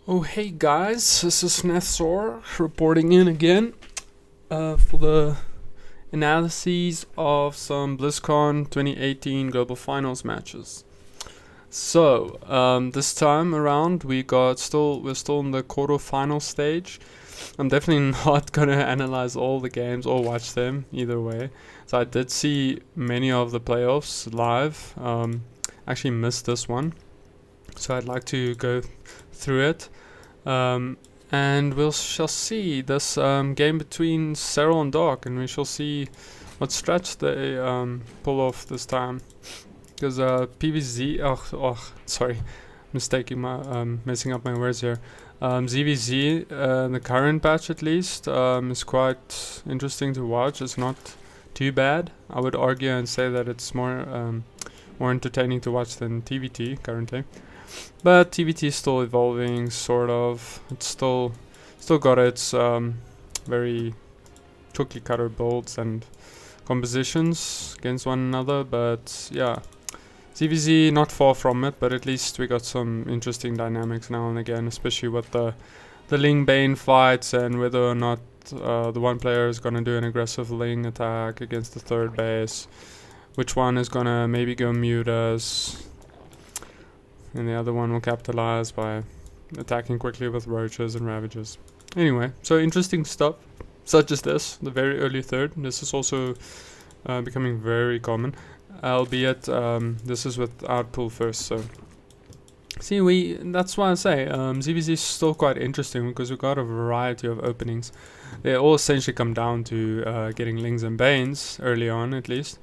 Oh hey guys, this is Nethsor reporting in again for the analyses of some Blizzcon 2018 Global Finals matches. So this time around we're still in the quarterfinal stage. I'm definitely not gonna analyze all the games or watch them either way. So I did see many of the playoffs live. Actually missed this one, so I'd like to go through it. Um, and we shall see this game between Serral and Dark, and we shall see what stretch they pull off this time. Because PVZ, sorry, messing up my words here. ZVZ, the current batch at least, is quite interesting to watch. It's not too bad. I would argue and say that it's more entertaining to watch than TVT currently. But TVT is still evolving, sort of. It's still got its very cookie cutter builds and compositions against one another. But yeah, ZVZ not far from it. But at least we got some interesting dynamics now and again, especially with the Ling Bane fights and whether or not the one player is gonna do an aggressive Ling attack against the third base. Which one is gonna maybe go mutas, and the other one will capitalize by attacking quickly with roaches and ravages. Anyway, so interesting stuff such as this, the very early third. This is also becoming very common, albeit this is without pull first. So see, that's why I say ZVZ is still quite interesting because we've got a variety of openings. They all essentially come down to getting Lings and Banes early on at least,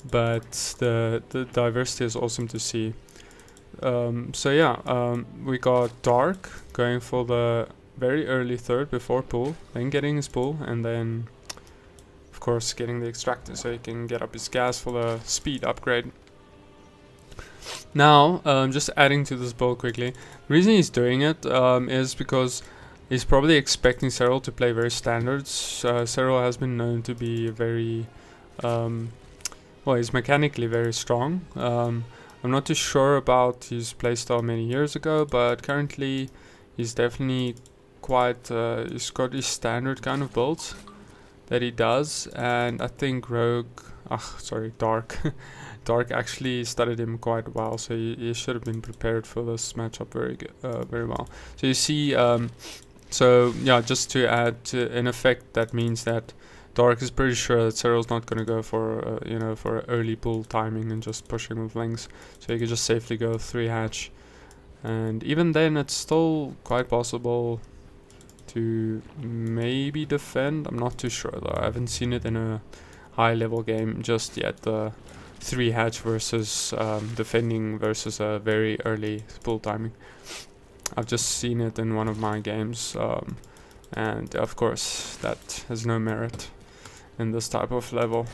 but the diversity is awesome to see. So yeah, we got Dark going for the very early third before pull, then getting his pull, and then of course getting the extractor so he can get up his gas for the speed upgrade. Now, just adding to this build quickly, the reason he's doing it is because he's probably expecting Serral to play very standards. Serral has been known to be very, well, he's mechanically very strong. I'm not too sure about his playstyle many years ago, but currently he's definitely quite, he's got his standard kind of builds that he does, and I think Dark Dark actually studied him quite well, so he should have been prepared for this matchup very well. So you see, so yeah, just to add to, in effect, that means that Dark is pretty sure that Serral's not going to go for for early pull timing and just pushing with Lings, so you could just safely go 3-hatch, and even then it's still quite possible to maybe defend. I'm not too sure though. I haven't seen it in a high level game just yet. The 3-hatch versus defending versus a very early pull timing. I've just seen it in one of my games, and of course that has no merit in this type of level.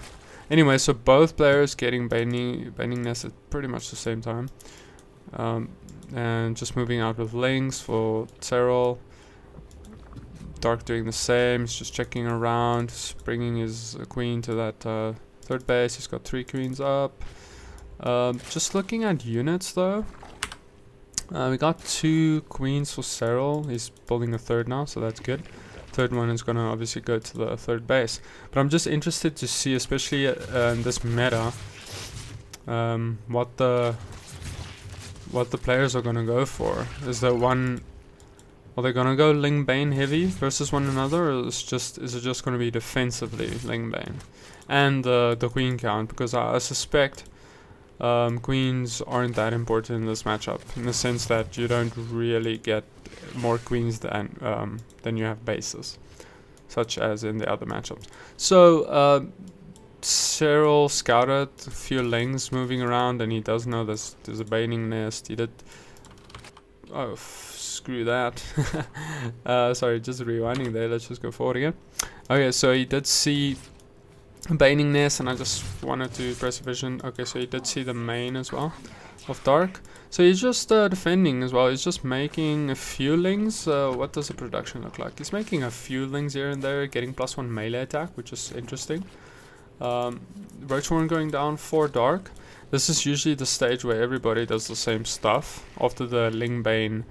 Anyway, so both players getting Baning Nest at pretty much the same time, and just moving out with Lings for Serral. Dark doing the same. He's just checking around, bringing his queen to that third base. He's got 3 queens up. Just looking at units though, we got 2 queens for Serral. He's building a third now, so that's good. Third one is gonna obviously go to the third base, but I'm just interested to see, especially in this meta, what the players are gonna go for. Are they gonna go Ling Bane heavy versus one another, or is it just gonna be defensively Ling Bane and the queen count? Because I suspect queens aren't that important in this matchup, in the sense that you don't really get more queens than you have bases, such as in the other matchups. So Serral scouted a few Lings moving around, and he does know there's a Baning Nest. He did. Oh, screw that. Sorry, just rewinding there. Let's just go forward again. Okay, so he did see Baning Nest, and I just wanted to press vision. Okay, so he did see the main as well of Dark. So he's just defending as well. He's just making a few Lings. What does the production look like? He's making a few Lings here and there, getting +1 melee attack, which is interesting. Roach Horn going down for Dark. This is usually the stage where everybody does the same stuff after the Lingbane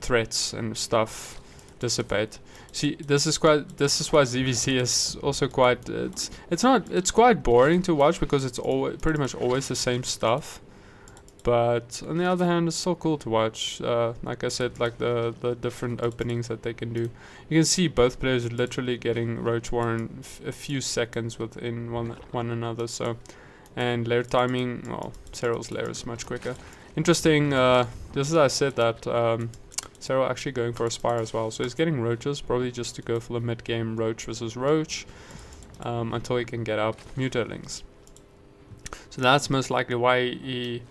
threats and stuff dissipate. See, this is why ZVZ is also quite it's quite boring to watch because it's pretty much always the same stuff. But on the other hand, it's so cool to watch. Like I said, like the different openings that they can do. You can see both players literally getting Roach Warren a few seconds within one another. So, and lair timing, well, Serral's lair is much quicker. Interesting. Just as I said that Serral actually going for a Spire as well. So he's getting Roaches, probably just to go for the mid game Roach versus Roach until he can get up Mutterlings. So that's most likely why he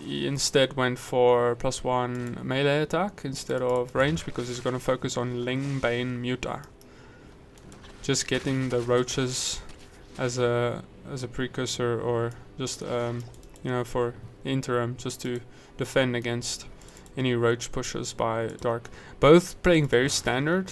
instead went for +1 melee attack instead of range, because he's going to focus on Lingbane Mutar. Just getting the Roaches as a precursor, or just you know, for interim, just to defend against any Roach pushes by Dark. Both playing very standard.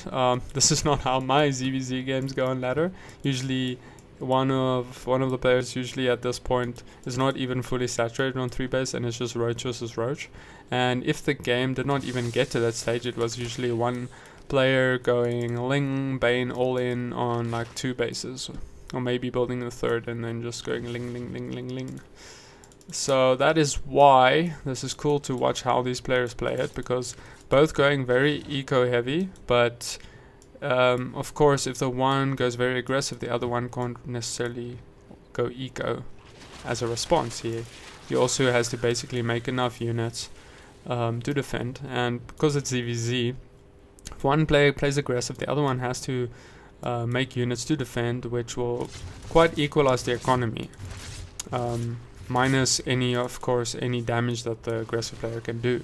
This is not how my ZVZ games go on ladder. Usually one of the players usually at this point is not even fully saturated on 3 base, and it's just Roach versus Roach. And if the game did not even get to that stage, it was usually one player going Ling, Bane all in on like 2 bases, or maybe building the third and then just going Ling. So that is why this is cool to watch how these players play it, because both going very eco heavy, but of course, if the one goes very aggressive, the other one can't necessarily go eco as a response. He also has to basically make enough units to defend. And because it's ZVZ, if one player plays aggressive, the other one has to make units to defend, which will quite equalize the economy. Minus any damage that the aggressive player can do.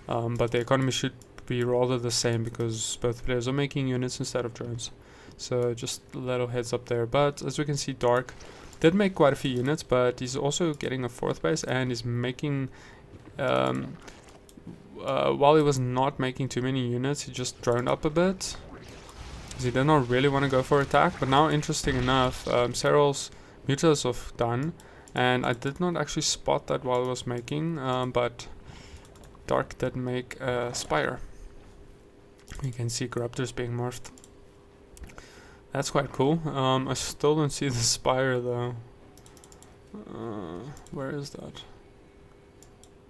But the economy should be rather the same because both players are making units instead of drones. So just a little heads up there. But as we can see, Dark did make quite a few units, but he's also getting a 4th base, and he's making while he was not making too many units, he just droned up a bit because he did not really want to go for attack. But now, interesting enough, Serral's Mutas are done, and I did not actually spot that while I was making, but Dark did make a Spire. You can see Corruptors being morphed. That's quite cool. I still don't see the Spire though. Where is that?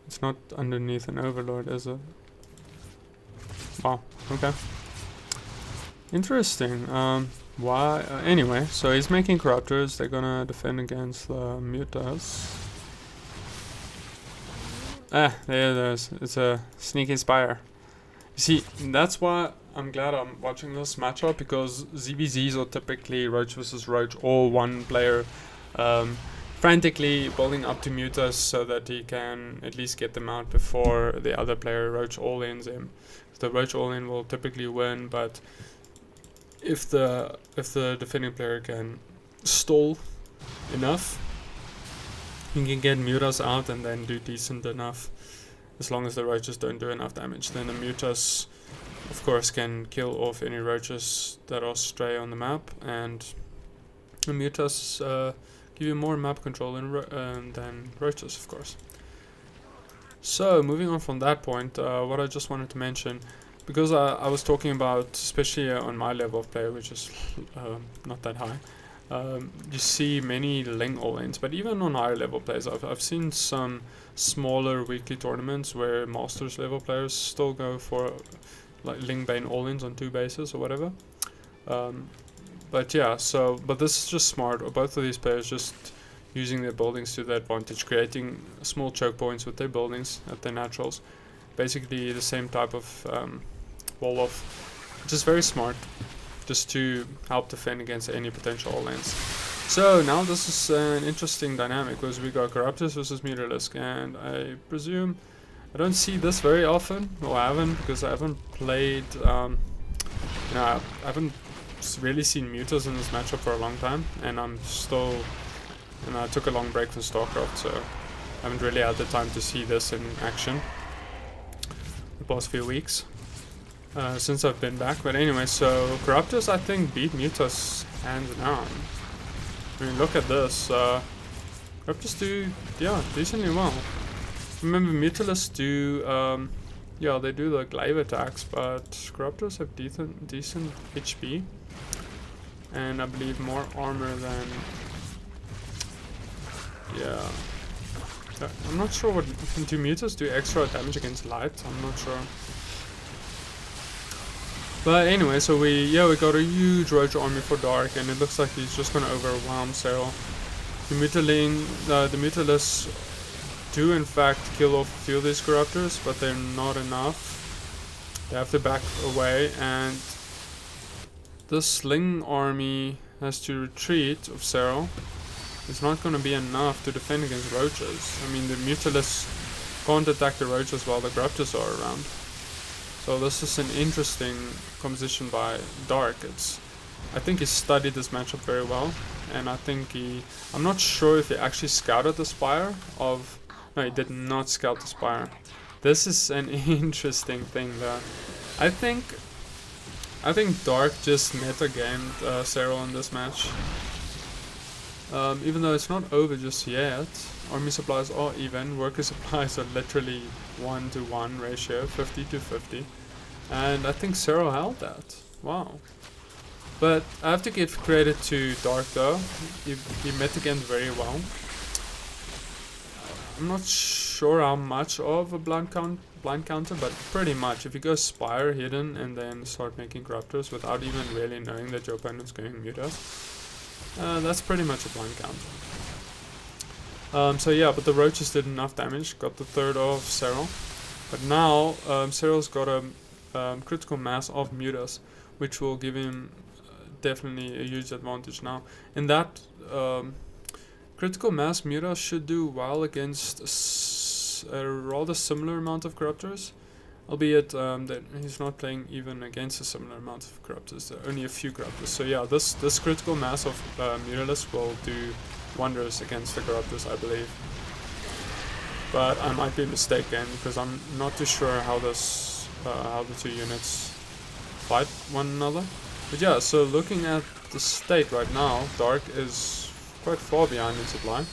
It's not underneath an Overlord, is it? Wow, okay. Interesting. Why? Anyway, so he's making Corruptors. They're gonna defend against the Mutas. There it is. It's a sneaky Spire. You see, that's why I'm glad I'm watching this matchup, because ZVZs are typically Roach versus Roach, or one player frantically building up to Mutas so that he can at least get them out before the other player Roach all-ins him. The Roach all-in will typically win, but if the defending player can stall enough, you can get Mutas out and then do decent enough. As long as the Roaches don't do enough damage, then the Mutas, of course, can kill off any Roaches that are stray on the map, and the Mutas give you more map control than Roaches, of course. So, moving on from that point, what I just wanted to mention, because I was talking about, especially on my level of play, which is not that high, you see many Ling all-ins, but even on higher level players, I've seen some smaller weekly tournaments where Masters level players still go for like Lingbane all-ins on 2 bases or whatever. But yeah, but this is just smart. Both of these players just using their buildings to their advantage, creating small choke points with their buildings at their naturals. Basically the same type of wall off, which is very smart, just to help defend against any potential all-ins. So now this is an interesting dynamic, because we got Corruptors versus Mutalisk, and I presume I don't see this very often, or I haven't, because I haven't played, I haven't really seen Mutas in this matchup for a long time, and I took a long break from StarCraft, so I haven't really had the time to see this in action the past few weeks. Since I've been back, but anyway, so Corruptors I think beat Mutas hands down. I mean, look at this. Raptors do, yeah, decently well. Remember, Mutalisks do, yeah, they do the glaive attacks, but Raptors have decent HP. And I believe more armor than, yeah. I'm not sure what, do Mutas do extra damage against light? I'm not sure. But anyway, so we got a huge Roach army for Dark, and it looks like he's just gonna overwhelm Serral. The Mutalisks do in fact kill off a few of these Corruptors, but they're not enough. They have to back away, and the Sling army has to retreat of Serral. It's not going to be enough to defend against Roaches. I mean, the Mutalisks can't attack the Roaches while the Corruptors are around. So this is an interesting composition by Dark. I think he studied this matchup very well, and I think I'm not sure if he actually scouted the Spire of... No, he did not scout the Spire. This is an interesting thing though. I think Dark just meta-gamed Serral in this match. Even though it's not over just yet. Army supplies are even, worker supplies are literally 1-to-1 ratio, 50-50. And I think Serral held that. Wow. But I have to give credit to Dark though. He metagamed very well. I'm not sure how much of a blind counter, but pretty much. If you go Spire hidden and then start making Corruptors without even really knowing that your opponent's going to mute us, that's pretty much a blind counter. So yeah, but the Roaches did enough damage, got the third of Serral. But now Serral's got a critical mass of Mutas, which will give him definitely a huge advantage now. And that critical mass Mutas should do well against a rather similar amount of Corruptors, albeit that he's not playing even against a similar amount of Corruptors. There are only a few Corruptors. So yeah, this critical mass of Mutalisks will do wonders against the Corruptors, I believe. But I might be mistaken because I'm not too sure how the two units fight one another. But yeah, so looking at the state right now, Dark is quite far behind in supply.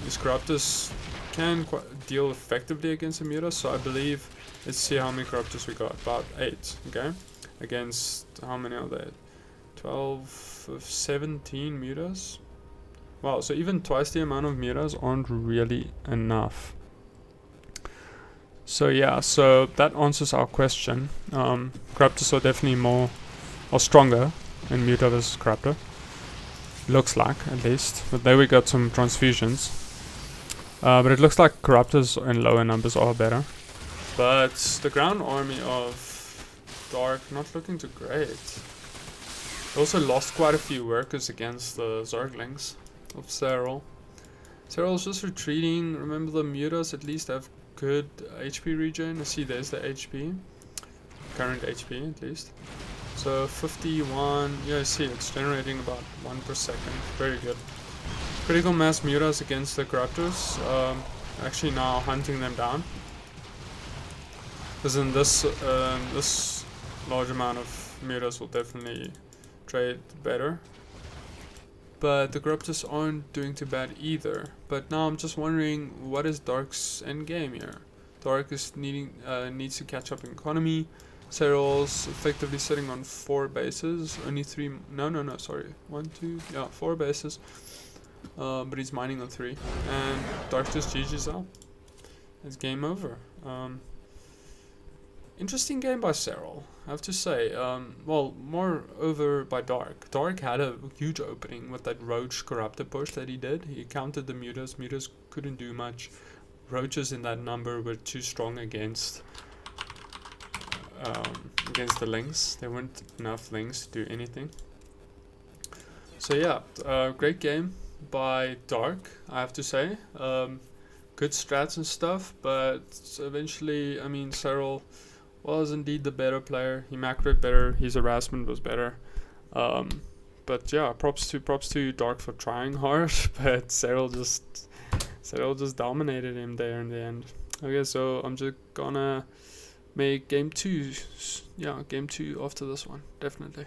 These Corruptors can deal effectively against the Mutas, so I believe, let's see how many Corruptors we got, about 8, okay? Against, how many are there? 12 of 17 Mutas? Wow, so even twice the amount of Mutas aren't really enough. So yeah, so that answers our question. Corruptors are definitely stronger in Muta versus Corruptor. Looks like, at least. But there we got some transfusions. But it looks like Corruptors in lower numbers are better. But the ground army of Dark not looking too great. They also lost quite a few workers against the Zerglings of Serral. Serral's just retreating. Remember, the Mutas at least have good HP regen. I see there's the HP. Current HP at least. So 51, yeah, I see it's generating about 1 per second. Very good. Critical mass Mutas against the Corruptors. Actually now hunting them down. Because in this large amount of Mutas will definitely trade better. But the Corruptors aren't doing too bad either. But now I'm just wondering, what is Dark's endgame here? Dark is needs to catch up in economy. Serral's effectively sitting on 4 bases. Only 3. No, sorry. 1, 2. Yeah, 4 bases. But he's mining on 3. And Dark just GG's out. It's game over. Interesting game by Serral, I have to say. Well, more over by Dark. Dark had a huge opening with that Roach Corruptor push that he did. He countered the Mutas. Mutas couldn't do much. Roaches in that number were too strong against the Lynx. There weren't enough Lynx to do anything. So yeah, great game by Dark, I have to say. Good strats and stuff, but eventually, I mean, Serral was indeed the better player. He macroed better. His harassment was better. But yeah, props to Dark for trying hard. But Serral just dominated him there in the end. Okay, so I'm just gonna make game 2. Yeah, game 2 after this one, definitely.